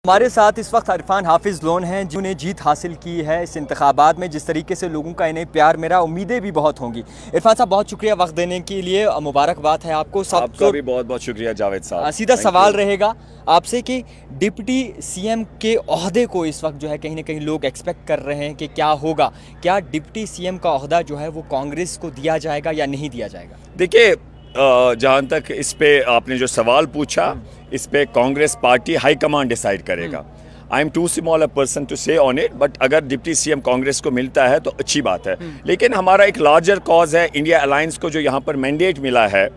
हमारे साथ इस वक्त इरफान हाफिज़ लोन हैं जिन्होंने जीत हासिल की है इस इंतखाबात में। जिस तरीके से लोगों का इन्हें प्यार मेरा उम्मीदें भी बहुत होंगी। इरफान साहब बहुत शुक्रिया वक्त देने के लिए, मुबारकबाद है आपको। आपका भी बहुत बहुत शुक्रिया जावेद साहब। सीधा सवाल रहेगा आपसे कि डिप्टी सीएम के ओहदे को इस वक्त जो है कहीं ना कहीं लोग एक्सपेक्ट कर रहे हैं कि क्या होगा, क्या डिप्टी सीएम का ओहदा जो है वो कांग्रेस को दिया जाएगा या नहीं दिया जाएगा? देखिए, जहाँ तक इस पे आपने जो सवाल पूछा, इस पे Congress party high command decide करेगा। I am too small a person to say on it, but अगर डिप्टी सीएम कांग्रेस को मिलता है तो अच्छी बात है। लेकिन हमारा एक लार्जर कॉज है, इंडिया अलायंस को जो यहाँ पर मैंडेट मिला है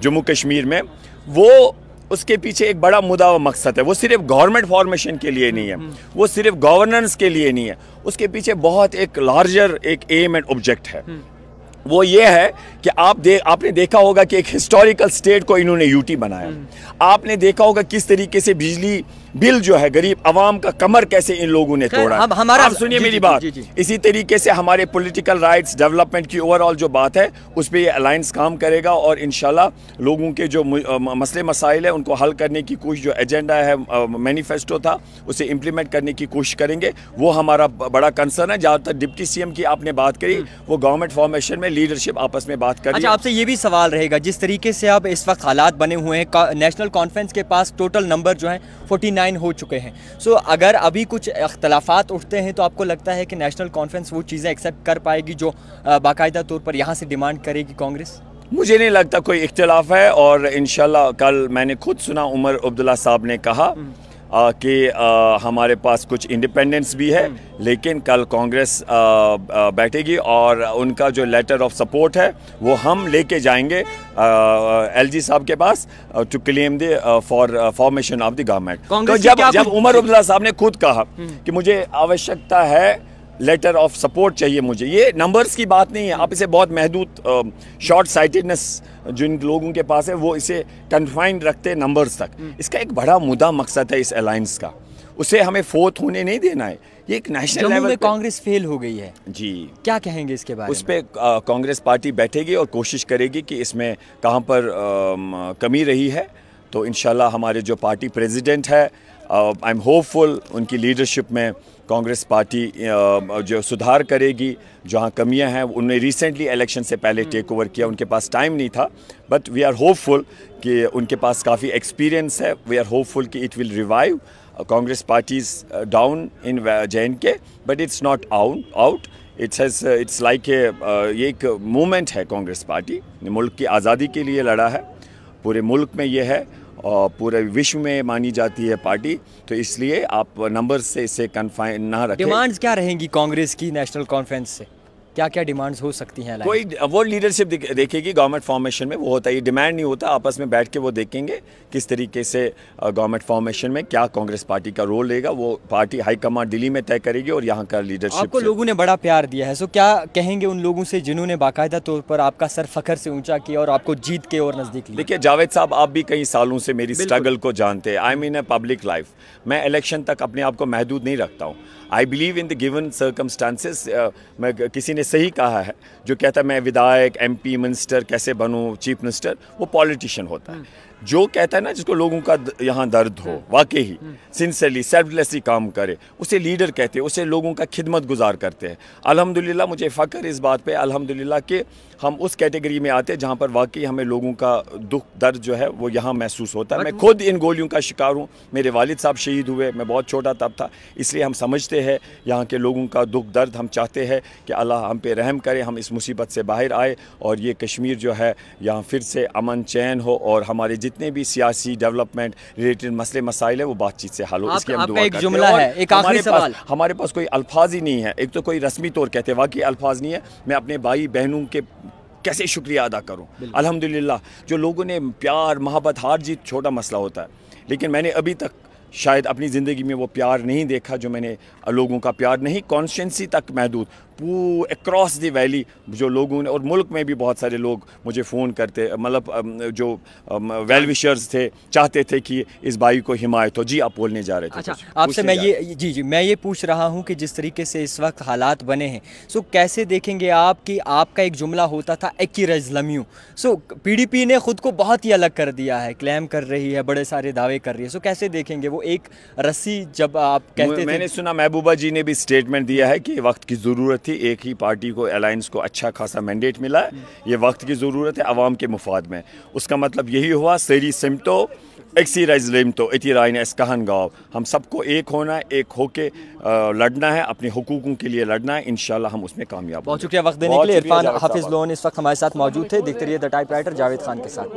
जम्मू कश्मीर में, वो उसके पीछे एक बड़ा मुद्दा व मकसद है। वो सिर्फ गवर्नमेंट फॉर्मेशन के लिए नहीं है, वो सिर्फ गवर्नेंस के लिए नहीं है, उसके पीछे बहुत एक लार्जर एक एम एंड ऑब्जेक्ट है। वो ये है कि आपने देखा होगा कि एक हिस्टोरिकल स्टेट को इन्होंने यूटी बनाया। आपने देखा होगा किस तरीके से बिजली बिल जो है गरीब आवाम का कमर कैसे इन लोगों ने तोड़ा। आप सुनिए मेरी बात। इसी तरीके से हमारे पॉलिटिकल राइट्स डेवलपमेंट की ओवरऑल जो बात है उस पर ये अलायंस काम करेगा और इंशाल्लाह लोगों के जो मसले मसाइल है उनको हल करने की कोशिश, जो एजेंडा है मैनिफेस्टो था उसे इम्प्लीमेंट करने की कोशिश करेंगे। वो हमारा बड़ा कंसर्न है। जहाँ तक डिप्टी सीएम की आपने बात करी, वो गवर्नमेंट फॉर्मेशन में लीडरशिप आपस में बात करें। अच्छा, आपसे ये भी सवाल रहेगा, जिस तरीके से अब इस वक्त हालात बने हुए हैं, नेशनल कॉन्फ्रेंस के पास टोटल नंबर जो है 49 हो चुके हैं। सो अगर अभी कुछ अख्तलाफात उठते हैं तो आपको लगता है कि नेशनल कॉन्फ्रेंस वो चीज़ें एक्सेप्ट कर पाएगी जो बाकायदा तौर पर यहाँ से डिमांड करेगी कांग्रेस? मुझे नहीं लगता कोई इख्तिलाफ है। और इंशाल्लाह कल मैंने खुद सुना उमर अब्दुल्ला साहब ने कहा कि हमारे पास कुछ इंडिपेंडेंस भी है, लेकिन कल कांग्रेस बैठेगी और उनका जो लेटर ऑफ सपोर्ट है वो हम लेके जाएंगे एलजी साहब के पास to claim the for formation of the government. तो जब उमर अब्दुल्ला साहब ने खुद कहा कि मुझे आवश्यकता है, लेटर ऑफ सपोर्ट चाहिए मुझे, ये नंबर्स की बात नहीं है। आप इसे बहुत महदूद शॉर्ट साइटेडनेस जिन लोगों के पास है वो इसे कन्फाइंड रखते हैं नंबर्स तक। इसका एक बड़ा मुद्दा मकसद है इस अलायंस का, उसे हमें फोर्थ होने नहीं देना है। ये एक नेशनल लेवल में कांग्रेस फेल हो गई है जी, क्या कहेंगे इसके बारे में? उस पर कांग्रेस पार्टी बैठेगी और कोशिश करेगी कि इसमें कहाँ पर कमी रही है। तो इंशाल्लाह हमारे जो पार्टी प्रेसिडेंट है, आई एम होपफुल उनकी लीडरशिप में कांग्रेस पार्टी जो सुधार करेगी। जहाँ कमियां हैं, उन्होंने रिसेंटली इलेक्शन से पहले टेक ओवर किया, उनके पास टाइम नहीं था, बट वी आर होपफुल कि उनके पास काफ़ी एक्सपीरियंस है। वी आर होपफुल कि it will revive Congress parties down in JNK, but it's not out. It's like ये एक मूवमेंट है। कांग्रेस पार्टी ने मुल्क की आज़ादी के लिए लड़ा है, पूरे मुल्क में ये है और पूरे विश्व में मानी जाती है पार्टी। तो इसलिए आप नंबर से इसे कन्फाइन ना रखें। डिमांड्स क्या रहेंगी कांग्रेस की नेशनल कॉन्फ्रेंस से? क्या क्या डिमांड्स हो सकती हैं? कोई वो लीडरशिप देखेगी गवर्नमेंट फॉर्मेशन में, वो होता है, ये डिमांड नहीं होता। आपस में बैठ के वो देखेंगे किस तरीके से गवर्नमेंट फॉर्मेशन में क्या कांग्रेस पार्टी का रोल रहेगा। वो पार्टी हाई कमांड दिल्ली में तय करेगी और यहाँ का लीडरशिप। आपको लोगों ने बड़ा प्यार दिया है, सो क्या कहेंगे उन लोगों से जिन्होंने बाकायदा तौर पर आपका सर फखर से ऊंचा किया और आपको जीत के और नज़दीक लिया? देखिए जावेद साहब, आप भी कई सालों से मेरी स्ट्रगल को जानते हैं। I mean a public life, मैं इलेक्शन तक अपने आप को महदूद नहीं रखता हूँ। I believe in the given circumstances. मैं किसी ने सही कहा है, जो कहता है मैं विधायक, MP, मिनिस्टर कैसे बनूं, चीफ मिनिस्टर, वो पॉलिटिशियन होता है। जो कहता है ना, जिसको लोगों का यहाँ दर्द हो, वाकई ही सिंसियरली सेल्फलेसली काम करे, उसे लीडर कहते हैं, उसे लोगों का खिदमत गुजार करते हैं। अल्हम्दुलिल्लाह मुझे फ़ख्र इस बात पे, अल्हम्दुलिल्लाह कि हम उस कैटेगरी में आते हैं जहाँ पर वाकई हमें लोगों का दुख दर्द जो है वो यहाँ महसूस होता है। मैं खुद इन गोलियों का शिकार हूँ, मेरे वालिद साहब शहीद हुए, मैं बहुत छोटा तब था, इसलिए हम समझते हैं यहाँ के लोगों का दुख दर्द। हम चाहते हैं कि अल्लाह हम पे रहम करे, हम इस मुसीबत से बाहर आए और ये कश्मीर जो है यहाँ फिर से अमन चैन हो और हमारे जितने भी सियासी डेवलपमेंट रिलेटेड मसले मसाइल है वो बातचीत से हल हो। इसकी हम दुआ करते हैं। जुमला है, एक आखिरी सवाल, हमारे पास कोई अल्फाज ही नहीं है। एक तो कोई रस्मी तौर कहते हैं, वाकई अल्फाज नहीं है। मैं अपने भाई बहनों के कैसे शुक्रिया अदा करूं। अल्हम्दुलिल्लाह जो लोगों ने प्यार, मोहब्बत, हार जीत छोटा मसला होता है, लेकिन मैंने अभी तक शायद अपनी ज़िंदगी में वो प्यार नहीं देखा जो मैंने लोगों का प्यार नहीं, कॉन्स्टिट्यूंसी तक महदूद, अक्रॉस द वैली जो लोगों ने, और मुल्क में भी बहुत सारे लोग मुझे फ़ोन करते, मतलब जो वेल विशर्स थे, चाहते थे कि इस भाई को हिमायत हो। जी आप बोलने जा रहे थे। अच्छा, आपसे मैं ये जी मैं ये पूछ रहा हूँ कि जिस तरीके से इस वक्त हालात बने हैं, सो कैसे देखेंगे आप कि आपका एक जुमला होता था एक ही रज़लमियों, सो PDP ने ख़ुद को बहुत ही अलग कर दिया है, क्लेम कर रही है, बड़े सारे दावे कर रही है, सो कैसे देखेंगे वो एक रस्सी जब आप कहते थे? मैंने सुना महबूबा जी ने भी स्टेटमेंट दिया है कि वक्त की ज़रूरत थी, एक ही पार्टी को, अलायंस को अच्छा खासा मैंडेट मिला है, ये वक्त की ज़रूरत है अवाम के मुफाद में। उसका मतलब यही हुआ सरी सिमटो एक्सी रज़लिम तो इति राय ने इसकहन गाँव, हम सबको एक होना है, एक होके लड़ना है, अपने हुकूकों के लिए लड़ना है, इंशाल्लाह हम उसमें कामयाब। बहुत शुक्रिया वक्त देने के लिए। इरफान हाफिज़ लोन इस वक्त हमारे साथ मौजूद थे। देखते रहिए द टाइपराइटर जावेद खान के साथ।